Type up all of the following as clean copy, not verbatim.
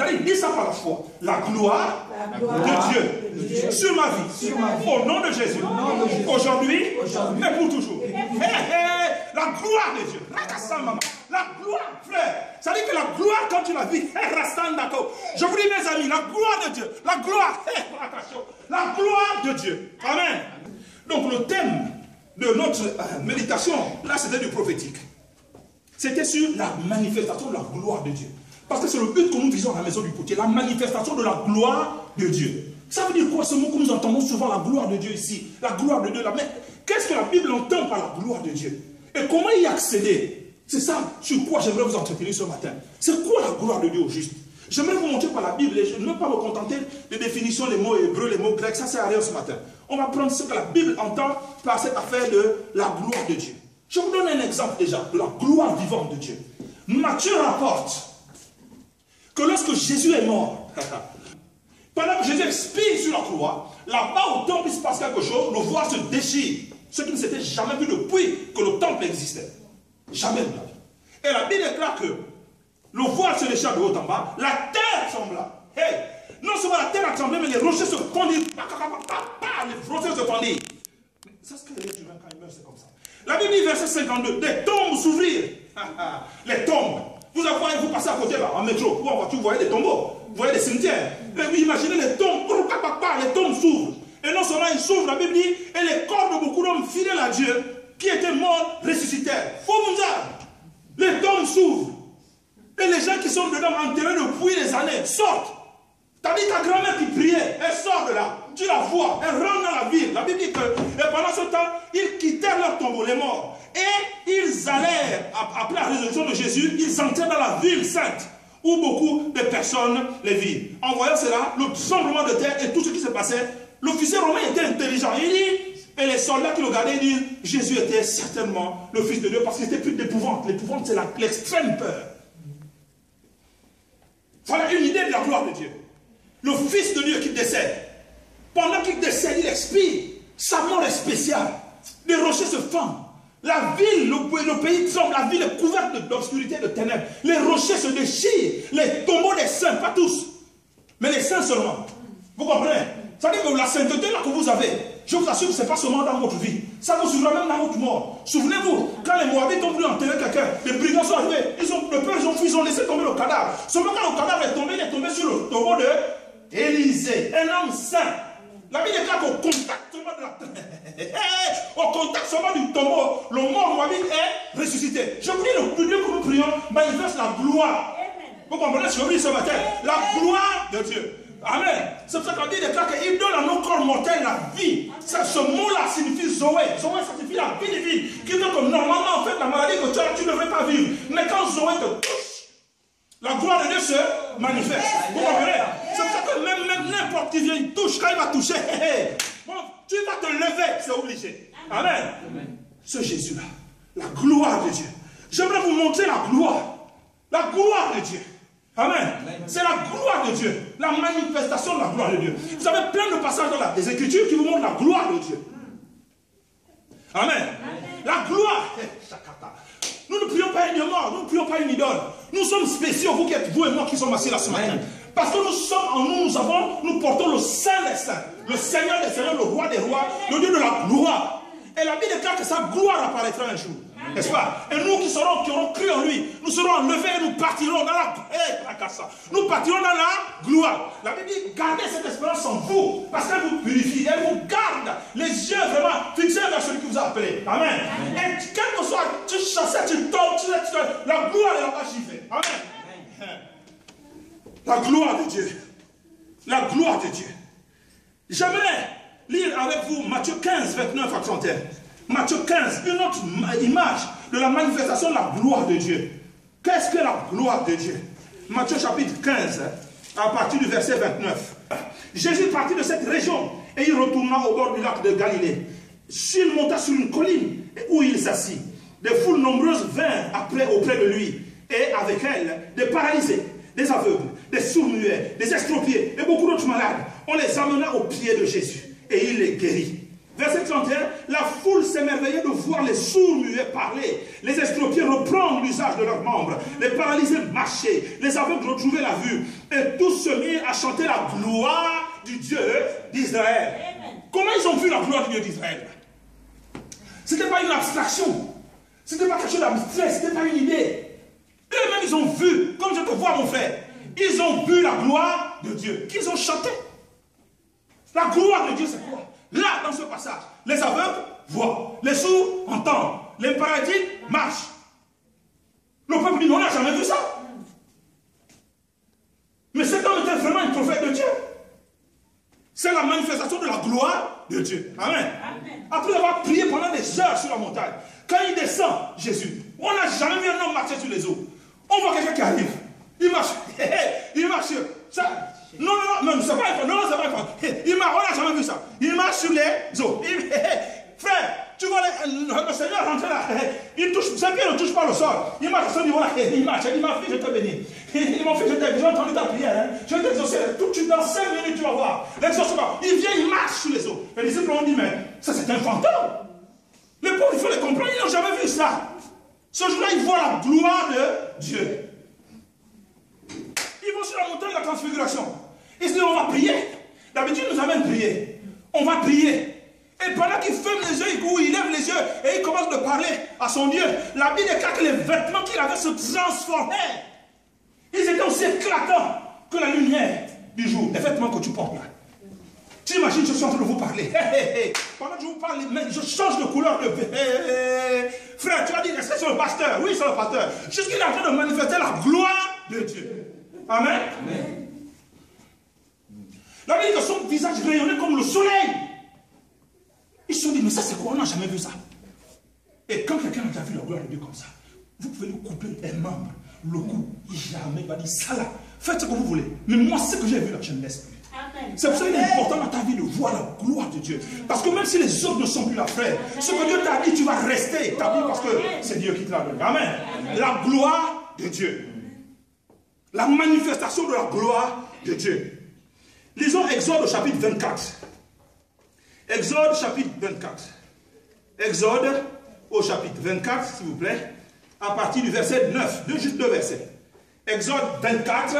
Fallait dire ça par la foi. La gloire de Dieu sur ma vie. Au nom de Jésus. Aujourd'hui, mais pour toujours. La gloire de Dieu. La gloire, frère. Ça dit que la gloire, quand tu la vis, je vous dis, mes amis, la gloire de Dieu. La gloire. La gloire de Dieu. Amen. Donc, le thème de notre méditation, là, c'était du prophétique. C'était sur la manifestation de la gloire de Dieu. Parce que c'est le but que nous visons à la maison du côté, la manifestation de la gloire de Dieu. Ça veut dire quoi ce mot que nous entendons souvent, la gloire de Dieu ici? La gloire de Dieu. Qu'est-ce que la Bible entend par la gloire de Dieu? Et comment y accéder? C'est ça sur quoi j'aimerais vous entretenir ce matin. C'est quoi la gloire de Dieu au juste? J'aimerais vous montrer par la Bible, et je ne veux pas me contenter des définitions, les mots hébreux, les mots grecs, ça sert à rien ce matin. On va prendre ce que la Bible entend par cette affaire de la gloire de Dieu. Je vous donne un exemple déjà de la gloire vivante de Dieu. Matthieu rapporte que lorsque Jésus est mort, pendant que Jésus expire sur la croix, là-bas au temple il se passe quelque chose, le voile se déchire, ce qui ne s'était jamais vu depuis que le temple existait. Jamais de la vie. Et la Bible déclare que le voile se déchire de haut en bas, la terre trembla. Hey, non seulement la terre a tremblé, mais les rochers se fondirent. Les rochers se fondirent. C'est ce que les humains quand ils meurent, c'est comme ça. La Bible dit, verset 52, des tombes s'ouvrirent. Les tombes. Vous passez à côté là, en métro, ou en voiture, vous voyez des tombeaux, vous voyez des cimetières. Et vous imaginez les tombes, les tombes s'ouvrent. Et non seulement ils s'ouvrent, la Bible dit, et les corps de beaucoup d'hommes fidèles à Dieu, qui étaient morts, ressuscitèrent. Faux mondial. Les tombes s'ouvrent. Et les gens qui sont dedans, enterrés depuis des années, sortent. T'as dit ta grand-mère qui priait, elle sort de là. Tu la vois, elle rentre dans la ville. La Bible dit que, et pendant ce temps, ils quittèrent leur tombeau, les morts. Et ils allèrent, après la résurrection de Jésus, ils entrèrent dans la ville sainte, où beaucoup de personnes les vivent. En voyant cela, le tremblement de terre et tout ce qui se passait, l'officier romain était intelligent. Il dit, et les soldats qui le gardaient disent, Jésus était certainement le Fils de Dieu, parce qu'il était plus d'épouvante. L'épouvante, c'est l'extrême peur. Voilà une idée de la gloire de Dieu. Le Fils de Dieu qui décède. Pendant qu'il décède, il expire. Sa mort est spéciale. Les rochers se fendent. La ville, le pays tremble. La ville est couverte d'obscurité, de ténèbres. Les rochers se déchirent. Les tombeaux des saints, pas tous, mais les saints seulement. Vous comprenez? Ça veut dire que la sainteté là que vous avez, je vous assure que ce n'est pas seulement dans votre vie. Ça vous suivra même dans votre mort. Souvenez-vous, quand les Moabites ont voulu enterrer quelqu'un, les brigands sont arrivés. Ils ont fui, ils ont laissé tomber le cadavre. Seulement quand le cadavre est tombé, il est tombé sur le tombeau de Élisée, un homme saint. La Bible déclare qu'au contact seulement de la au contact seulement du tombeau, le mort Moabite est ressuscité. Je vous dis, le plus Dieu que nous prions manifeste la gloire. Vous comprenez ce que je vous dis ce matin? La gloire de Dieu. Amen. C'est pour ça qu'on dit déclare qu'il donne à nos corps mortels la vie. Ce mot-là signifie Zoé. Zoé, ça signifie la vie divine. Qui veut que normalement, en fait, la maladie que tu as, tu ne devrais pas vivre. Mais quand Zoé te touche, la gloire de Dieu se manifeste. Vous comprenez? C'est pour ça que même n'importe qui vient, il touche. Quand il va toucher, bon, tu vas te lever, c'est obligé. Amen. Ce Jésus-là, la gloire de Dieu. J'aimerais vous montrer la gloire. La gloire de Dieu. Amen. C'est la gloire de Dieu. La manifestation de la gloire de Dieu. Vous avez plein de passages dans les Écritures qui vous montrent la gloire de Dieu. Amen. La gloire. Nous ne prions pas une mort, nous ne prions pas une idole. Nous sommes spéciaux, vous et moi qui sommes assis là ce matin. Parce que nous sommes en nous, nous portons le Saint des Saints, le Seigneur des Seigneurs, le Roi des Rois, le Dieu de la gloire. Et la Bible déclare que sa gloire apparaîtra un jour. N'est-ce pas? Et nous qui aurons cru en lui, nous serons enlevés et nous partirons dans la nous partirons dans la gloire. La Bible dit, gardez cette espérance en vous, parce qu'elle vous purifie, elle vous garde les yeux vraiment fixés vers celui qui vous a appelé. Amen. Et quel que soit, tu chassais, tu tombes, la gloire est là-bas, j'y vais. Amen. La gloire de Dieu. La gloire de Dieu. J'aimerais lire avec vous Matthieu 15, 29 à 31. Matthieu 15, une autre image de la manifestation de la gloire de Dieu. Qu'est-ce que la gloire de Dieu? Matthieu chapitre 15, à partir du verset 29. Jésus partit de cette région et il retourna au bord du lac de Galilée. Il monta sur une colline où il s'assit. Des foules nombreuses vinrent auprès de lui et avec elles des paralysés, des aveugles, des sourds-muets, des extropiés et beaucoup d'autres malades. On les amena aux pieds de Jésus et il les guérit. Verset 31, la foule s'émerveillait de voir les sourds muets parler, les estropiés reprendre l'usage de leurs membres, les paralysés marcher, les aveugles retrouver la vue, et tous se mirent à chanter la gloire du Dieu d'Israël. Comment ils ont vu la gloire du Dieu d'Israël? Ce n'était pas une abstraction, ce n'était pas quelque chose d'abstrait, ce n'était pas une idée. Eux-mêmes, ils ont vu, comme je te vois mon frère, ils ont vu la gloire de Dieu, qu'ils ont chanté. La gloire de Dieu, c'est quoi? Là, dans ce passage, les aveugles voient, les sourds entendent, les paralytiques marchent. Le peuple dit, on n'a jamais vu ça. Mais cet homme était vraiment un prophète de Dieu. C'est la manifestation de la gloire de Dieu. Amen. Amen. Après avoir prié pendant des heures sur la montagne, quand il descend, Jésus, on n'a jamais vu un homme marcher sur les eaux. On voit quelqu'un qui arrive. Il marche. Il marche. Ça, non, c'est pas important. Non, c'est pas important. Il marche, on n'a jamais vu ça. Il marche sur les eaux. Frère, tu vois le Seigneur rentrer là. Il touche, ses pieds ne touchent pas le sol. Il marche à ce niveau-là. Il marche. Il dit, ma fille, je te bénis. Mon fils, j'ai entendu ta prière. Hein. Je vais t'exaucer. Dans 5 minutes, tu vas voir. L'exaucement. Il vient, il marche sur les eaux. Les disciples ont dit, mais ça, c'est un fantôme. Les pauvres, il faut les comprendre. Ils n'ont jamais vu ça. Ce jour-là, ils voient la gloire de Dieu. Ils vont sur la montagne de la transfiguration. Ils se disent, on va prier. D'habitude, nous amène prier. On va prier. Et pendant qu'il ferme les yeux, il lève les yeux et il commence de parler à son Dieu. La Bible déclare que les vêtements qu'il avait se transformaient. Ils étaient aussi éclatants que la lumière du jour. Les vêtements que tu portes là. Tu imagines, je suis en train de vous parler. Pendant que je vous parle, je change de couleur de... Frère, tu vas dire, est-ce que c'est le pasteur? Oui, c'est le pasteur. Jusqu'il est en train de manifester la gloire de Dieu. Amen. Amen. La Bible dit que son visage rayonnait comme le soleil. Ils se sont dit, mais ça c'est quoi? On n'a jamais vu ça. Et quand quelqu'un a déjà vu la gloire de Dieu comme ça, vous pouvez lui couper les membres, le cou. Jamais il va dire ça là. Faites ce que vous voulez. Mais moi, ce que j'ai vu là, je ne laisse plus. C'est pour ça qu'il est important dans ta vie de voir la gloire de Dieu. Parce que même si les autres ne sont plus là, frère, ce que Dieu t'a dit, tu vas rester établi parce que c'est Dieu qui te l'a donné. Amen. La gloire de Dieu. La manifestation de la gloire de Dieu. Lisons Exode au chapitre 24. Exode chapitre 24. Exode au chapitre 24, s'il vous plaît, à partir du verset 9. Juste deux versets. Exode 24.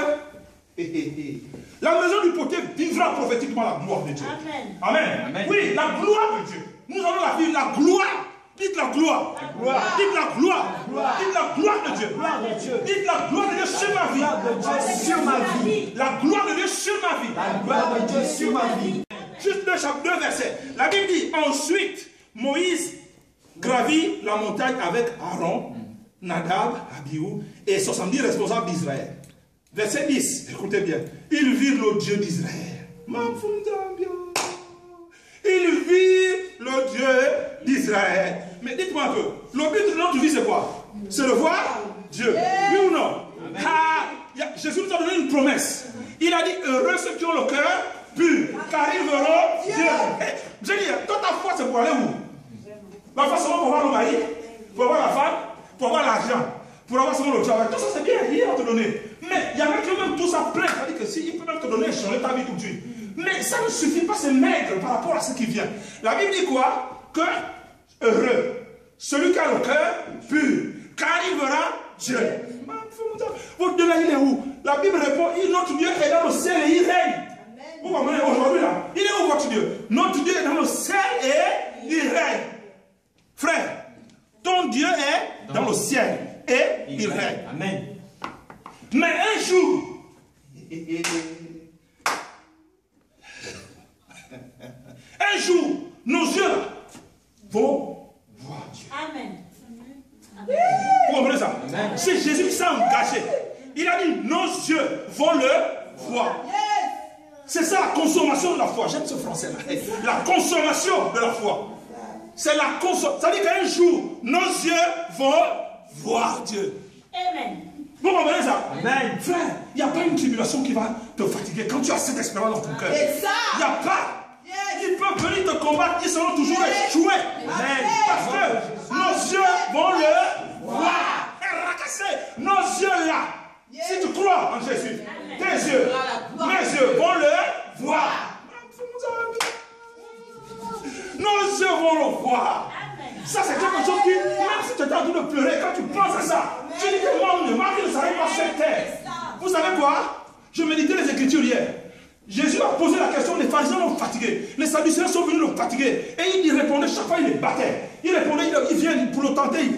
La maison du potier vivra prophétiquement la gloire de Dieu. Amen. Amen. Amen. Oui, la gloire de Dieu. Nous allons la vivre, la gloire. Dites la gloire. Dites la gloire. Dites la gloire de Dieu. Dites la gloire de Dieu sur ma vie. La gloire de Dieu sur ma vie. La gloire de Dieu sur ma vie. Juste deux versets. La Bible dit, ensuite, Moïse gravit la montagne avec Aaron, Nadab, Abihu et 70 responsables d'Israël. Verset 10, écoutez bien. Ils virent le Dieu d'Israël. Ils virent le Dieu d'Israël. Mais dites-moi un peu, le but de notre vie c'est quoi? C'est de voir Dieu. Oui ou non? Jésus nous a donné une promesse. Il a dit, heureux ceux qui ont le cœur pur, car ils verront Dieu. J'ai dit, toute ta foi c'est pour aller où? La foi c'est pour voir le mari, pour voir la femme, pour avoir l'argent, pour avoir seulement le travail. Tout ça c'est bien, il va te donner. Mais il y en a qui même tout ça plein. C'est-à-dire que s'il peut même te donner, changer ta vie tout de suite. Mais ça ne suffit pas, c'est maigre par rapport à ce qui vient. La Bible dit quoi? Que heureux, celui qui a le cœur pur, car il verra Dieu. Votre Dieu là, il est où? La Bible répond, notre Dieu est dans le ciel et il règne. Vous comprenez aujourd'hui là? Il est où votre Dieu? Notre Dieu est dans le ciel et il règne. Frère, ton Dieu est dans le ciel et il règne. Amen. Mais un jour, nos yeux vont voir Dieu. Amen. Vous comprenez ça? C'est Jésus qui s'est engagé. Il a dit, nos yeux vont le voir. C'est ça la consommation de la foi. J'aime ce français-là. La consommation de la foi. C'est la consommation. Ça dit qu'un jour, nos yeux vont voir Dieu. Amen. Vous comprenez ça? Amen. Frère, il n'y a pas une tribulation qui va te fatiguer quand tu as cette espérance dans ton cœur. Il n'y a pas. Ils peuvent venir te combattre, ils seront toujours échoués. Amen. Parce que nos yeux vont le voir. Et racasser nos yeux là. Si tu crois en Jésus, tes yeux, mes yeux vont le voir. Nos revoir. Ça, c'est quelque chose qui, même si tu es en train de pleurer, quand tu penses à ça, tu dis que mon Dieu, ne s'arrête pas sur terre. Vous savez quoi? Je méditais les Écritures hier. Jésus a posé la question, les pharisiens l'ont fatigué. Les sadducéens sont venus le fatiguer. Et il y répondait, chaque fois il les battait. Il répondait, il vient pour le tenter.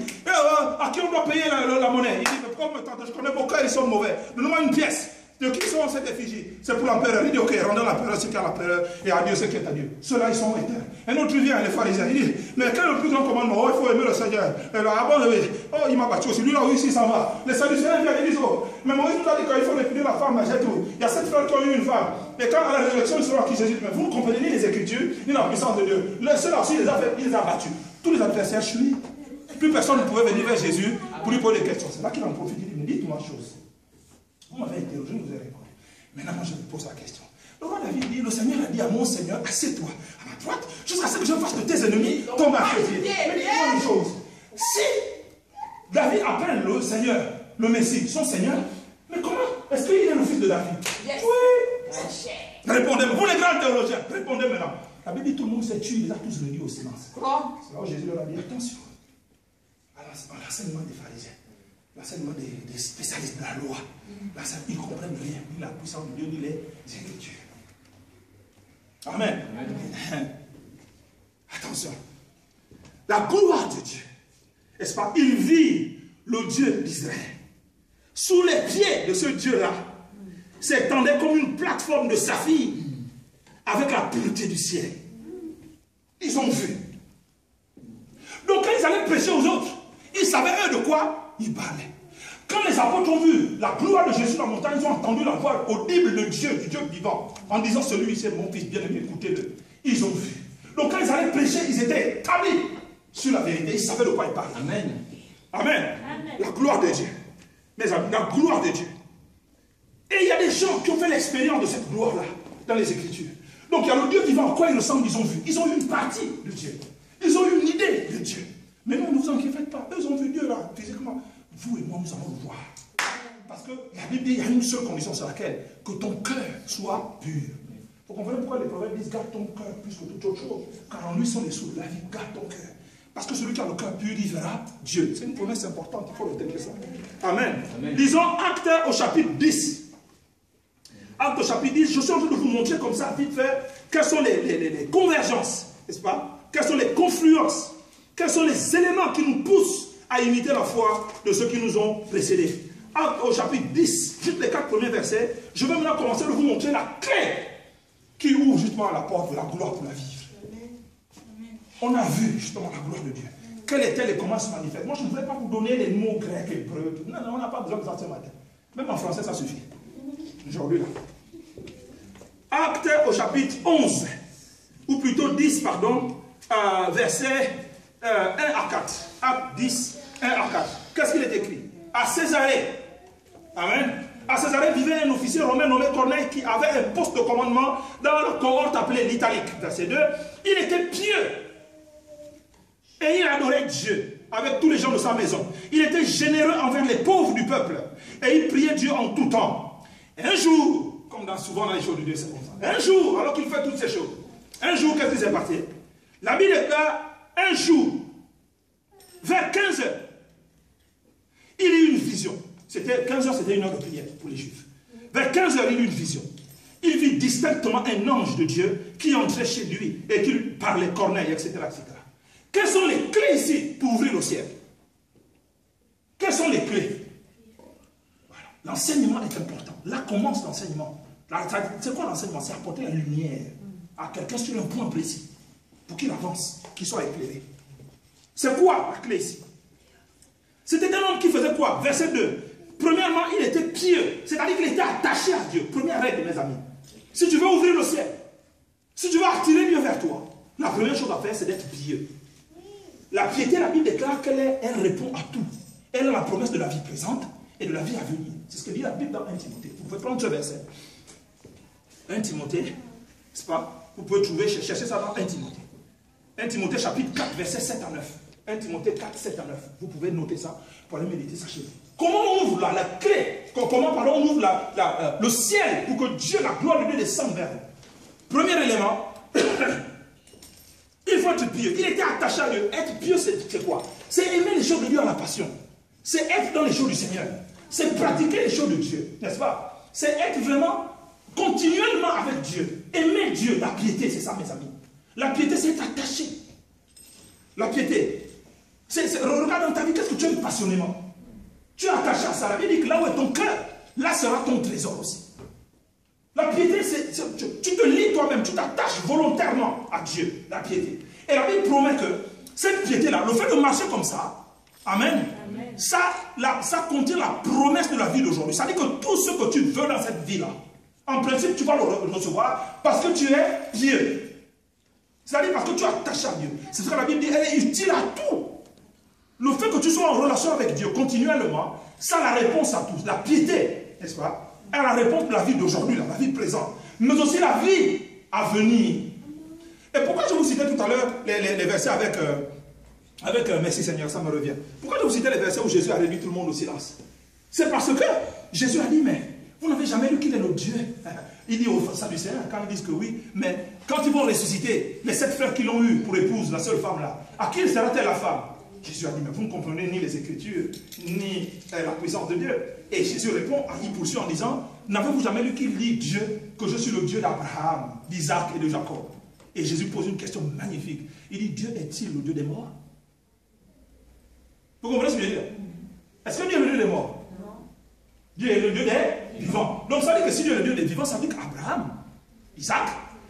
À qui on doit payer la monnaie? Il dit, mais pourquoi me tenter? Je connais vos cœurs, ils sont mauvais. Donne-moi une pièce. De qui sont ces effigies? C'est pour l'empereur. Il dit, ok, rendez l'empereur ce qui est à l'empereur et à Dieu ce qui est à Dieu. Ceux-là, ils sont éteints. Un autre vient, les pharisiens, il dit, mais quel est le plus grand commandement? Oh, il faut aimer le Seigneur. Et là, ah bon, oh, il m'a battu aussi. Lui, là, oui, il s'en va. Les sadducéens viennent et disent, oh, mais Moïse nous a dit qu'il faut définir la femme, j'ai tout. Il y a 7 frères qui ont eu une femme. Et quand à la résurrection, ils seront acquis Jésus. Mais vous ne comprenez ni les Écritures, ni la puissance de Dieu. Ceux-là aussi, il les a battus. Tous les adversaires chuis. Plus personne ne pouvait venir vers Jésus pour lui poser des questions. C'est là qu'il en profite. Il dit, mais dites-moi une chose. Vous m'avez interrogé, je vous ai répondu. Maintenant, moi, je vous pose la question. Le roi David dit, le Seigneur a dit à mon Seigneur, assieds-toi à ma droite, jusqu'à ce que je fasse de tes ennemis ton marchepied. Mais dites-moi une chose. Si David appelle le Seigneur, le Messie, son Seigneur, mais comment? Est-ce qu'il est le fils de David? Oui. Répondez-moi. Vous les grands théologiens, répondez maintenant. La Bible dit, tout le monde s'est tué, il les a tous réduits au silence. C'est là où Jésus leur a dit, attention. À l'enseignement des pharisiens. L'enseignement des spécialistes de la loi. Là, ils ne comprennent rien, ni la puissance de Dieu, ni les Écritures. Amen. Amen. Attention. La gloire de Dieu, n'est-ce pas? Il vit le Dieu d'Israël. Sous les pieds de ce Dieu-là, s'étendait comme une plateforme de saphir avec la pureté du ciel. Ils ont vu. Donc, quand ils allaient prêcher aux autres, ils savaient eux de quoi ils parlaient. Quand les apôtres ont vu la gloire de Jésus sur la montagne, ils ont entendu la voix audible de Dieu, du Dieu vivant, en disant, celui-ci est mon fils bien-aimé, écoutez-le. Ils ont vu. Donc quand ils allaient prêcher, ils étaient établis sur la vérité. Ils savaient de quoi ils parlaient. Amen. Amen. Amen. La gloire de Dieu. Mes amis, la gloire de Dieu. Et il y a des gens qui ont fait l'expérience de cette gloire-là dans les Écritures. Donc il y a le Dieu vivant, à quoi il ressemble, ils ont vu. Ils ont eu une partie de Dieu. Ils ont eu une idée de Dieu. Mais non, ne vous inquiétez pas. Eux ont vu Dieu là, physiquement. Vous et moi, nous allons le voir. Parce que la Bible dit, il y a une seule condition sur laquelle, que ton cœur soit pur. Vous comprenez pourquoi les prophètes disent, garde ton cœur plus que toute autre chose. Car en lui sont les sources de la vie. Garde ton cœur. Parce que celui qui a le cœur pur, il verra Dieu. C'est une promesse importante, il faut retenir ça. Amen. Amen. Lisons Actes au chapitre 10. Actes au chapitre 10, je suis en train de vous montrer comme ça, vite fait, quelles sont les convergences, n'est-ce pas? Quelles sont les confluences? Quels sont les éléments qui nous poussent à imiter la foi de ceux qui nous ont précédés. Au chapitre 10, juste les 4 premiers versets, je vais maintenant commencer à vous montrer la clé qui ouvre justement la porte de la gloire pour la vivre. On a vu justement la gloire de Dieu. Quels étaient les comment se manifestent. Moi, je ne voudrais pas vous donner les mots grecs, hébreux. Non, on n'a pas besoin de ça ce matin. Même en français, ça suffit. Aujourd'hui, là. Actes au chapitre 11, ou plutôt 10, pardon, versets 1 à 4. Acte 10, 1 à 4. Qu'est-ce qu'il est écrit? À Césarée, amen. À Césarée vivait un officier romain nommé Corneille qui avait un poste de commandement dans la cohorte appelée l'Italique. Verset 2. Il était pieux et il adorait Dieu avec tous les gens de sa maison. Il était généreux envers les pauvres du peuple et il priait Dieu en tout temps. Et un jour, comme souvent dans les choses de Dieu, c'est comme ça. Un jour, alors qu'il fait toutes ces choses, un jour, qu'est-ce qui s'est passé? La Bible déclare un jour. Vers 15 heures, il eut une vision. 15 heures, c'était une heure de prière pour les Juifs. Vers 15 heures, il eut une vision. Il vit distinctement un ange de Dieu qui entrait chez lui et qui lui parlait Corneille, etc., etc. Quelles sont les clés ici pour ouvrir le ciel? Quelles sont les clés? Voilà. L'enseignement est important. Là commence l'enseignement. C'est quoi l'enseignement? C'est apporter la lumière à quelqu'un sur un point précis pour qu'il avance, qu'il soit éclairé. C'est quoi la clé ici? C'était un homme qui faisait quoi? Verset 2. Premièrement, il était pieux. C'est-à-dire qu'il était attaché à Dieu. Première règle, mes amis. Si tu veux ouvrir le ciel, si tu veux attirer Dieu vers toi, la première chose à faire, c'est d'être pieux. La piété, la Bible déclare qu'elle répond à tout. Elle a la promesse de la vie présente et de la vie à venir. C'est ce que dit la Bible dans 1 Timothée. Vous pouvez prendre ce verset. 1 Timothée, n'est-ce pas? Vous pouvez trouver, chercher ça dans 1 Timothée. 1 Timothée chapitre 4, verset 7 à 9. 1 Timothée 4, 7 à 9. Vous pouvez noter ça pour aller méditer ça chez vous. Comment on ouvre la clé? Comment on ouvre le ciel pour que Dieu, la gloire de Dieu descende vers vous? Premier élément, il faut être pieux. Il était attaché à Dieu. Être pieux, c'est quoi? C'est aimer les choses de Dieu à la passion. C'est être dans les choses du Seigneur. C'est pratiquer les choses de Dieu. N'est-ce pas? C'est être vraiment continuellement avec Dieu. Aimer Dieu. La piété, c'est ça, mes amis. La piété, c'est être attaché. La piété. Regarde dans ta vie, qu'est-ce que tu aimes passionnément? Tu es attaché à ça. La Bible dit que là où est ton cœur, là sera ton trésor aussi. La piété, tu te lis toi-même, tu t'attaches volontairement à Dieu. La piété. Et la Bible promet que cette piété-là, le fait de marcher comme ça, amen, ça contient la promesse de la vie d'aujourd'hui. Ça dit que tout ce que tu veux dans cette vie-là, en principe, tu vas le recevoir parce que tu es pieux. C'est-à-dire parce que tu es attaché à Dieu. C'est ce que la Bible dit, elle est utile à tout. Le fait que tu sois en relation avec Dieu continuellement, ça a la réponse à tout. La piété, n'est-ce pas? Elle a la réponse de la vie d'aujourd'hui, la vie présente. Mais aussi la vie à venir. Et pourquoi je vous citais tout à l'heure les versets avec merci Seigneur, ça me revient. Pourquoi je vous citais les versets où Jésus a réduit tout le monde au silence? C'est parce que Jésus a dit, mais vous n'avez jamais lu qu'il est notre Dieu. Il dit aux Sadducéens, quand ils disent que oui, mais quand ils vont ressusciter, les 7 frères qui l'ont eu pour épouse, la seule femme là, à qui sera-t-elle la femme? Jésus a dit, mais vous ne comprenez ni les Écritures, ni la puissance de Dieu. Et Jésus répond, il poursuit en disant, n'avez-vous jamais lu qu'il dit Dieu, que je suis le Dieu d'Abraham, d'Isaac et de Jacob? Et Jésus pose une question magnifique. Il dit, Dieu est-il le Dieu des morts? Vous comprenez ce que je veux dire? Est-ce que Dieu est le Dieu des morts? Non. Dieu est le Dieu des vivants. Donc ça veut dire que si Dieu est le Dieu des vivants, ça veut dire qu'Abraham, Isaac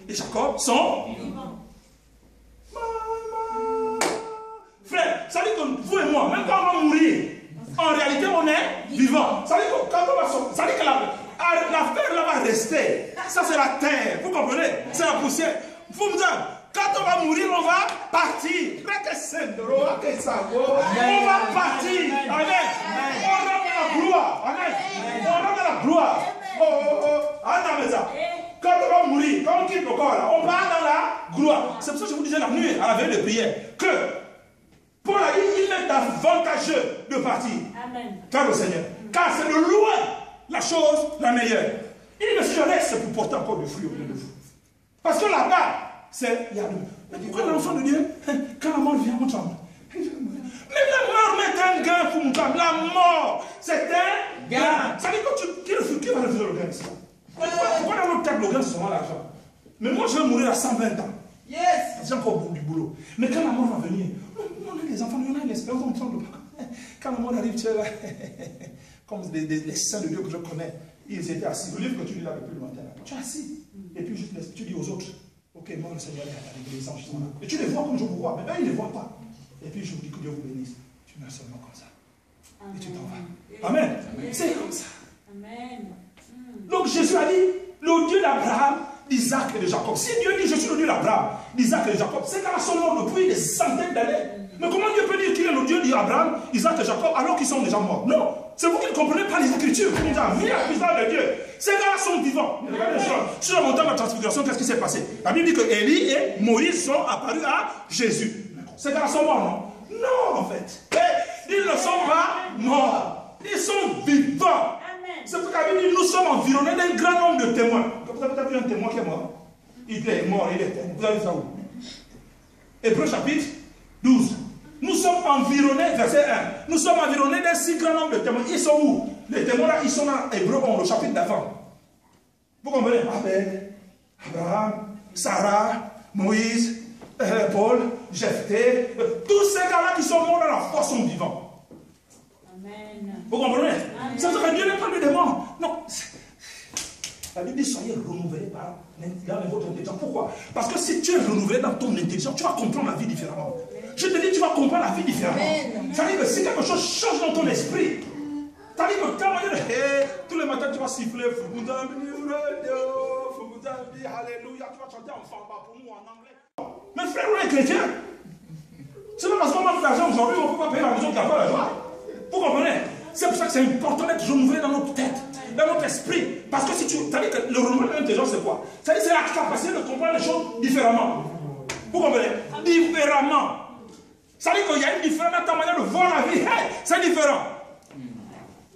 et Jacob sont vivants. Frère, ça veut dire que vous et moi, même quand on va mourir, en réalité on est vivant. Ça veut dire que quand on va sortir, ça veut dire que la terre là va rester. Ça c'est la terre, vous comprenez? C'est la poussière. Vous me dites, quand on va mourir, on va partir. On va partir. Amen. On rentre dans la gloire. Amen. On rentre dans la gloire. Quand on va mourir, quand on quitte le corps là, on part dans la gloire. C'est pour ça que je vous disais la nuit, à la veille de prière, que Paul a dit, il est avantageux de partir. Amen. Car le Seigneur. Car c'est de loin la chose la meilleure. Il dit, mais si je reste, c'est pour porter encore du fruit au milieu de vous. Parce que là-bas, c'est... Mais pourquoi l'enfant de Dieu, quand la mort vient, on tremble. Mais la mort est un gain pour mon tremble. La mort, c'est un gain. Ça veut dire que qui va refuser le gain? Pourquoi dans notre tête, le gain, c'est seulement l'argent? Mais moi, je vais mourir à 120 ans. Yes! J'ai encore du boulot. Mais quand la mort va venir, on a des enfants, on a une espérance, on tremble pas. Quand la mort arrive, tu es là, comme les saints de Dieu que je connais, ils étaient assis. Le livre que tu lis là depuis le matin, tu es assis. Et puis tu dis aux autres, ok, moi le Seigneur est avec les anges sont là. Et tu les vois comme je vous vois, mais eux ils ne les voient pas. Et puis je vous dis que Dieu vous bénisse. Tu meurs seulement comme ça. Et tu t'en vas. Amen. C'est comme ça. Amen. Donc Jésus a dit, le Dieu d'Abraham, d'Isaac et de Jacob. Si Dieu dit, je suis le Dieu d'Abraham, d'Isaac et de Jacob, c'est qu'à son nom depuis des centaines d'années. Mais comment Dieu peut dire qu'il est le Dieu d'Abraham, Isaac et Jacob alors qu'ils sont déjà morts? Non. C'est vous qui ne comprenez pas les Écritures. Vous dites, viens à la puissance de Dieu. Ces gars-là sont vivants. Regardez sur la montagne de la transfiguration, qu'est-ce qui s'est passé? La Bible dit que Élie et Moïse sont apparus à Jésus. Ces gars-là sont morts, non? Non, en fait. Ils ne sont pas morts. Ils sont vivants. C'est pour que la Bible dit, nous sommes environnés d'un grand nombre de témoins. Vous avez vu un témoin qui est mort? Il est mort, il est mort. Vous avez vu ça où? Hébreux chapitre 12. Nous sommes environnés, verset 1, nous sommes environnés d'un si grand nombre de témoins. Ils sont où? Les témoins là, ils sont dans Hébreux 11, le chapitre d'avant. Vous comprenez? Abel, Abraham, Sarah, Moïse, Paul, Jephthé, tous ces gars-là qui sont morts dans la foi sont vivants. Amen. Vous comprenez? C'est ce que Dieu n'est pas le démon. Non. La Bible dit, soyez renouvelés dans votre intelligence. Pourquoi? Parce que si tu es renouvelé dans ton intelligence, tu vas comprendre la vie différemment. Je te dis, tu vas comprendre la vie différemment. Ça veut dire que si quelque chose change dans ton esprit, ça veut dire que quand tous les matins tu vas siffler, alléluia, tu vas chanter en famba pour nous en anglais. Mais frère, on est chrétien. C'est pas parce qu'on manque d'argent aujourd'hui, on ne peut pas payer la maison qui a pas la joie. Vous comprenez? C'est pour ça que c'est important d'être renouvelé dans notre tête, dans notre esprit. Parce que si tu. Ça veut dire que le renouvellement de l'intelligence, c'est quoi? Ça veut dire que c'est la capacité de comprendre les choses différemment. Vous comprenez? Différemment. Ça veut dire qu'il y a une différence dans ta manière de voir la vie. Hey, c'est différent.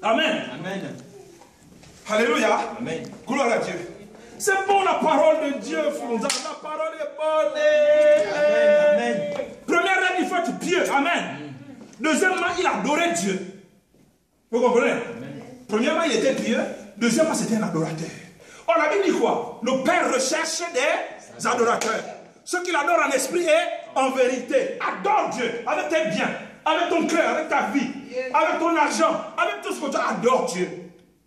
Amen. Amen. Alléluia. Amen. Gloire à Dieu. C'est bon la parole de Dieu, Fonza. La parole est bonne. Amen. Première règle, il faut être pieux. Amen. Deuxièmement, il adorait Dieu. Vous comprenez? Premièrement, il était pieux. Deuxièmement, c'était un adorateur. Or, la Bible dit quoi? Le Père recherche des adorateurs. Ceux qui l'adorent en esprit et en vérité. Adore Dieu avec tes biens, avec ton cœur, avec ta vie, avec ton argent, avec tout ce que tu as. Adore Dieu.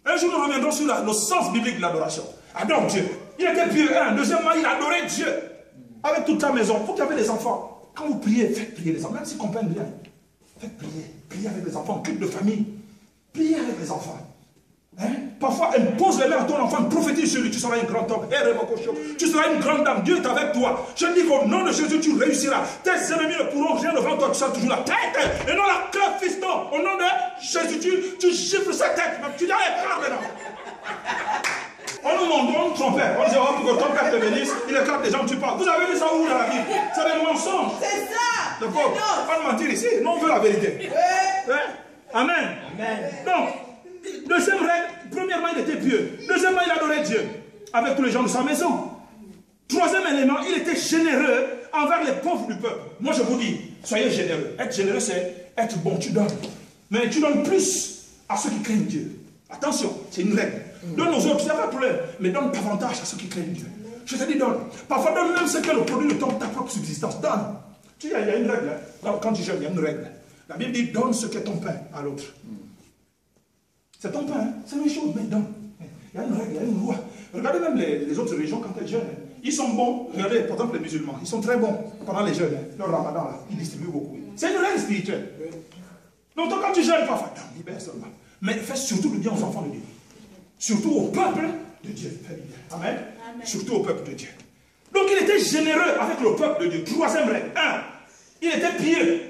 Un jour, nous reviendrons sur le sens biblique de l'adoration. Adore Dieu. Il était pieux. Deuxièmement, il adorait Dieu avec toute ta maison. Vous qui avez des enfants, quand vous priez, faites prier les enfants, même s'ils comprennent bien. Faites prier. Priez avec les enfants, culte de famille. Priez avec les enfants. Parfois, impose les mains à ton enfant, prophétise sur lui, tu seras un grand homme, tu seras une grande dame, Dieu est avec toi. Je dis qu'au nom de Jésus, tu réussiras. Tes ennemis ne pourront rien devant toi, tu seras toujours la tête et non la queue, fiston. Au nom de Jésus, tu gifles sa tête, même tu dis, allez, parle maintenant. On nous montre, on nous trompait. On dit, oh, pour que ton père te bénisse, il écarte les gens, tu parles. Vous avez vu ça où dans la Bible? C'est des mensonges. C'est ça. On va mentir ici. Nous, on veut la vérité. Amen. Donc, deuxième règle, premièrement, il était pieux. Deuxièmement, il adorait Dieu avec tous les gens de sa maison. Troisième élément, il était généreux envers les pauvres du peuple. Moi, je vous dis, soyez généreux. Être généreux, c'est être bon, tu donnes. Mais tu donnes plus à ceux qui craignent Dieu. Attention, c'est une règle. Donne aux autres, il n'y a pas de problème. Mais donne davantage à ceux qui craignent Dieu. Je te dis, donne. Parfois, donne même ce qui est le produit de ta propre subsistance. Donne. Tu sais, il y a une règle. Quand tu jeûnes, il y a une règle. La Bible dit, donne ce qui est ton pain à l'autre. C'est ton pain, c'est une chose, mais donne. Il y a une règle, il y a une loi. Regardez même les autres régions quand elles jeûnent. Ils sont bons. Regardez, par exemple, les musulmans. Ils sont très bons pendant les jeûnes. Le ramadan, là, ils distribuent beaucoup. C'est une règle spirituelle. Donc, quand tu jeûnes, parfois, libère seulement. Mais fais surtout le bien aux enfants de Dieu. Surtout au peuple de Dieu. Amen. Surtout au peuple de Dieu. Donc, il était généreux avec le peuple de Dieu. Troisième règle. 1. Il était pieux.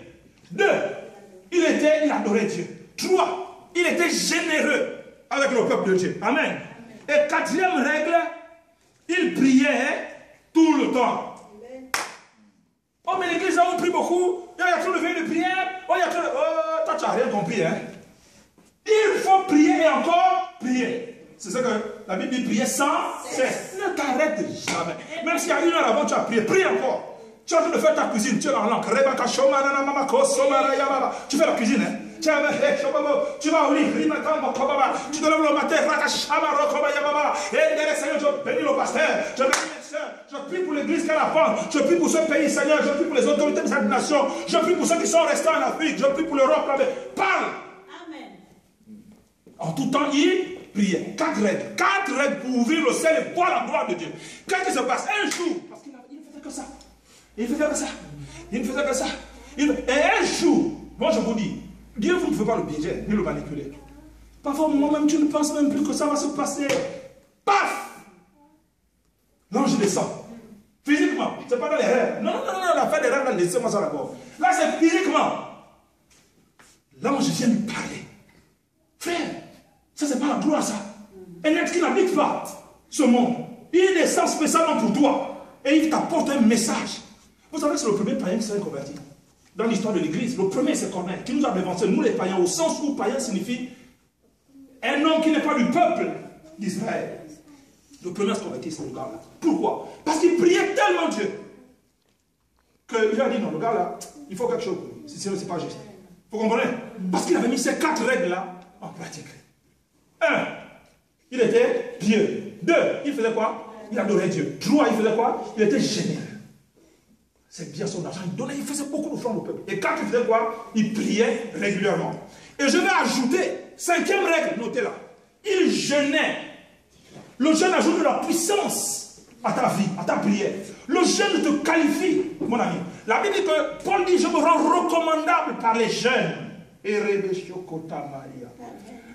2. Il adorait Dieu. 3. Il était généreux avec le peuple de Dieu. Amen. Et quatrième règle, il priait tout le temps. Oh, mais l'église, là, on prie beaucoup. Il y a trop de veillées de prière. Oh, il y a trop de... Oh, toi, tu n'as rien compris, hein. Il faut prier et encore prier. C'est ça que la Bible dit, prier sans cesse. Ne t'arrête jamais. Même s'il y a une heure avant, tu as prié. Prie encore. Tu es en train de faire ta cuisine. Tu es dans la langue. Tu fais la cuisine, hein. Tu vas au lit. Tu te lèves le matin. Seigneur, je bénis le pasteur. Je bénis les sœurs. Je prie pour l'église qu'elle apporte. Je prie pour ce pays, Seigneur. Je prie pour les autorités de cette nation. Je prie pour ceux qui sont restés en Afrique. Je prie pour l'Europe. Parle. En tout temps, il priait. 4 règles. 4 règles pour ouvrir le ciel et voir la gloire de Dieu. Qu'est-ce qui se passe? Un jour, parce qu'il ne faisait que ça. Il ne faisait que ça. Il ne faisait que ça. Et un jour, moi je vous dis, Dieu, vous ne pouvez pas le piéger, ni le manipuler. Parfois, moi-même, tu ne penses même plus que ça va se passer. Paf! L'ange descend. Physiquement. Ce n'est pas dans les rêves. Non, l'affaire des rêves, laissez-moi ça d'abord. Là, c'est physiquement. L'ange vient lui parler. Frère, ça, c'est pas la gloire, ça. Un être qui n'habite pas ce monde. Il descend spécialement pour toi. Et il t'apporte un message. Vous savez, c'est le premier païen qui s'est converti. Dans l'histoire de l'église, le premier, c'est Corneille, qui nous a dévancé, nous les païens, au sens où païen signifie un homme qui n'est pas du peuple d'Israël. Le premier à se convertir, c'est le gars-là. Pourquoi? Parce qu'il priait tellement Dieu qu'il a dit, non, le gars-là, il faut quelque chose pour lui. Sinon, c'est pas juste. Vous comprenez? Parce qu'il avait mis ces 4 règles-là en pratique. 1. Il était pieux. 2. Il faisait quoi? Il adorait Dieu. 3. Il faisait quoi? Il était généreux. C'est bien son argent. Il donnait, il faisait beaucoup d'offrandes au peuple. Et 4. Il faisait quoi? Il priait régulièrement. Et je vais ajouter, 5e règle, notez-la. Il jeûnait. Le jeûne ajoute de la puissance à ta vie, à ta prière. Le jeûne te qualifie, mon ami. La Bible dit que Paul dit, je me rends recommandable par les jeûnes. Et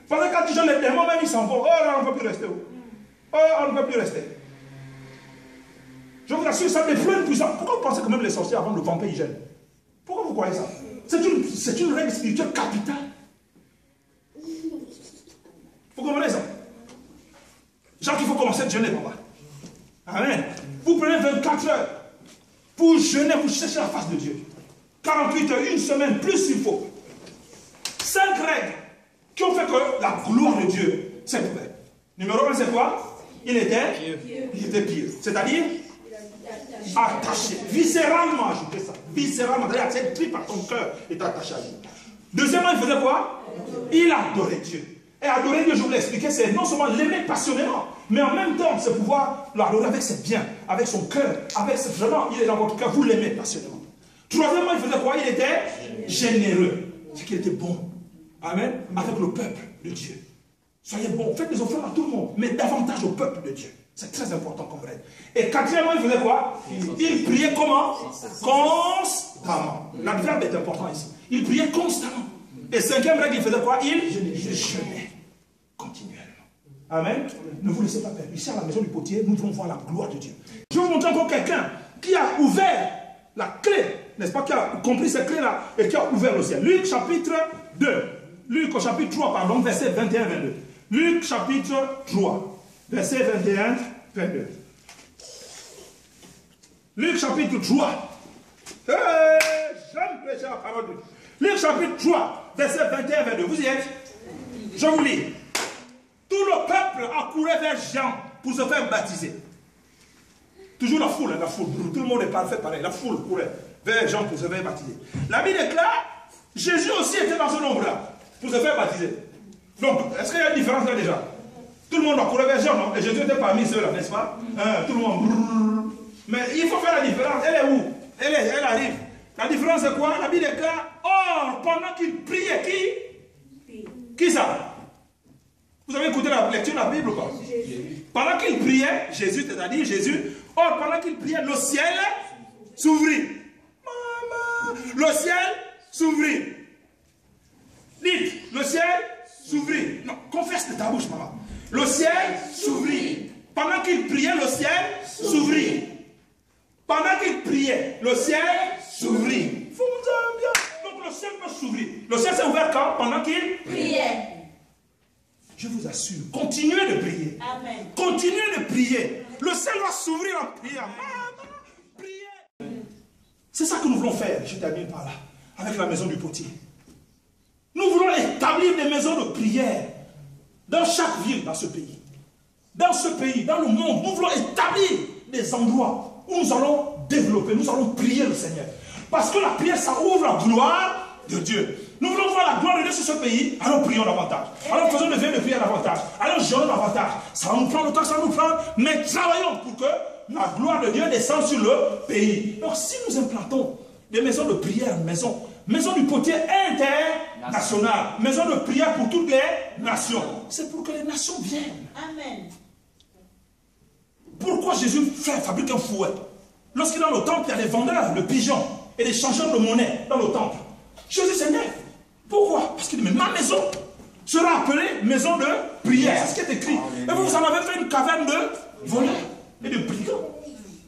parce que quand tu jeûnes, les démons même ils s'en vont. Oh là, on ne peut plus rester. Oh, on ne peut plus rester. Je vous assure, ça déploie une puissance. Pourquoi vous pensez que même les sorciers avant de vampire ils jeûnent? Pourquoi vous croyez ça? C'est une règle spirituelle capitale. Vous comprenez ça? Genre qu'il faut commencer à jeûner, papa. Amen. Vous prenez 24 heures pour jeûner, pour chercher la face de Dieu. 48 heures, une semaine, plus s'il faut. 5 règles qui ont fait que la gloire de Dieu s'est ouverte. Numéro 1, c'est quoi? Il était pieux. C'est-à-dire attaché. Viscéralement, ajoutez ça. Viscéralement. C'est-à-dire cette tripe à ton cœur est attachée à lui. Deuxièmement, il faisait quoi? Il adorait Dieu. Et adorer Dieu, je vous l'ai expliqué, c'est non seulement l'aimer passionnément, mais en même temps, c'est pouvoir l'adorer avec ses biens, avec son cœur, avec ses... Vraiment, il est dans votre cœur, vous l'aimez passionnément. Troisièmement, il faisait quoi? Il était généreux. C'est qu'il était bon. Amen. Avec le peuple de Dieu. Soyez bons, faites des offrandes à tout le monde, mais davantage au peuple de Dieu. C'est très important comme règle. Et quatrièmement, il faisait quoi? Il priait comment? Constamment. L'adverbe est important ici. Il priait constamment. Et cinquième règle, il faisait quoi? Il jeûnait continuellement. Amen. Ne vous laissez pas perdre. Ici à la maison du potier, nous devons voir la gloire de Dieu. Je vais vous montrer encore quelqu'un qui a ouvert la clé, n'est-ce pas, qui a compris cette clé-là et qui a ouvert le ciel. Luc chapitre 2. Luc au chapitre 3, pardon, verset 21-22. Luc chapitre 3, verset 21-22. Luc chapitre 3. J'aime prêcher la parole de Dieu. Luc chapitre 3, verset 21-22. Vous y êtes? Je vous lis. Tout le peuple accourait vers Jean pour se faire baptiser. Toujours la foule. Tout le monde est parfait pareil. La foule courait vers Jean pour se faire baptiser. La Bible déclare, Jésus aussi était dans ce nombre-là pour se faire baptiser. Donc, est-ce qu'il y a une différence là déjà? Tout le monde accourait vers Jean, non? Et Jésus était parmi ceux-là, n'est-ce pas? Tout le monde. Mais il faut faire la différence. Elle est où? Elle arrive. La différence c'est quoi? La Bible déclare, or, pendant qu'il priait, qui ça? Vous avez écouté la lecture de la Bible ou pas? Pendant qu'il priait, Jésus, c'est-à-dire Jésus, or, pendant qu'il priait, le ciel s'ouvrit. Le ciel s'ouvrit. Dites, le ciel s'ouvrit. Non, confesse de ta bouche, maman. Le ciel s'ouvrit. Pendant qu'il priait, le ciel s'ouvrit. Pendant qu'il priait, le ciel s'ouvrit. Donc le ciel peut s'ouvrir. Le ciel s'est ouvert quand? Pendant qu'il priait. Je vous assure, continuez de prier. Amen. Continuez de prier. Le ciel va s'ouvrir en priant. Priez. C'est ça que nous voulons faire. Je termine par là. Avec la maison du potier. Nous voulons établir des maisons de prière dans chaque ville dans ce pays. Dans ce pays, dans le monde, nous voulons établir des endroits où nous allons développer, nous allons prier le Seigneur. Parce que la prière, ça ouvre la gloire de Dieu. Nous voulons voir la gloire de Dieu sur ce pays, alors prions davantage. Alors faisons le vœu de prière davantage. Alors jeûnons davantage. Ça va nous prendre le temps, ça va nous prendre, mais travaillons pour que la gloire de Dieu descende sur le pays. Donc si nous implantons des maisons de prière, maison du potier international, maison de prière pour toutes les nations, c'est pour que les nations viennent. Amen. Pourquoi Jésus fabrique un fouet? Lorsqu'il est dans le temple, il y a des vendeurs de pigeons et des changeurs de monnaie dans le temple. Jésus s'énerve. Pourquoi? Parce qu'il dit, mais ma maison sera appelée maison de prière. C'est ce qui est écrit. Et vous en avez fait une caverne de voleurs et de brigands.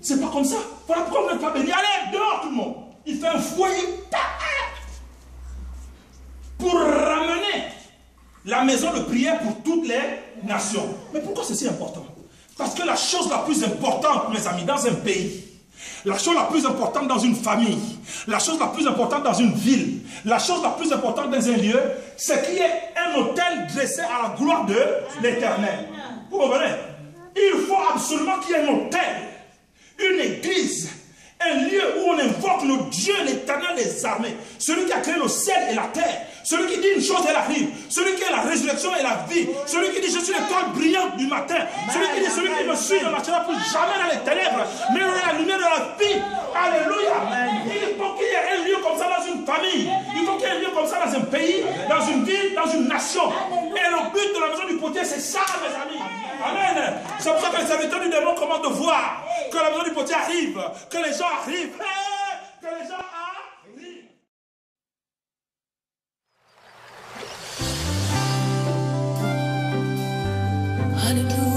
C'est pas comme ça. Voilà pourquoi vous n'êtes pas béni. Allez, dehors tout le monde. Il fait un foyer pour ramener la maison de prière pour toutes les nations. Mais pourquoi c'est si important? Parce que la chose la plus importante, mes amis, dans un pays, la chose la plus importante dans une famille, la chose la plus importante dans une ville, la chose la plus importante dans un lieu, c'est qu'il y ait un autel dressé à la gloire de l'Éternel. Vous comprenez? Il faut absolument qu'il y ait un autel, une église, un lieu où on invoque le Dieu, l'Éternel des armées, celui qui a créé le ciel et la terre, celui qui dit une chose, elle arrive, celui qui est la résurrection et la vie, celui qui dit je suis l'étoile brillante du matin, celui qui dit celui qui me suit ne marchera plus jamais dans les ténèbres, mais il aura la lumière de la vie. Alléluia. Il faut qu'il y ait un lieu comme ça dans une famille, il faut qu'il y ait un lieu comme ça dans un pays, dans une ville, dans une nation. Et le but de la maison du potier, c'est ça, mes amis. Amen. C'est pour ça que les serviteurs du démon commandent de voir que la maison du potier arrive, que les gens arrivent, que les gens arrivent. Hallelujah.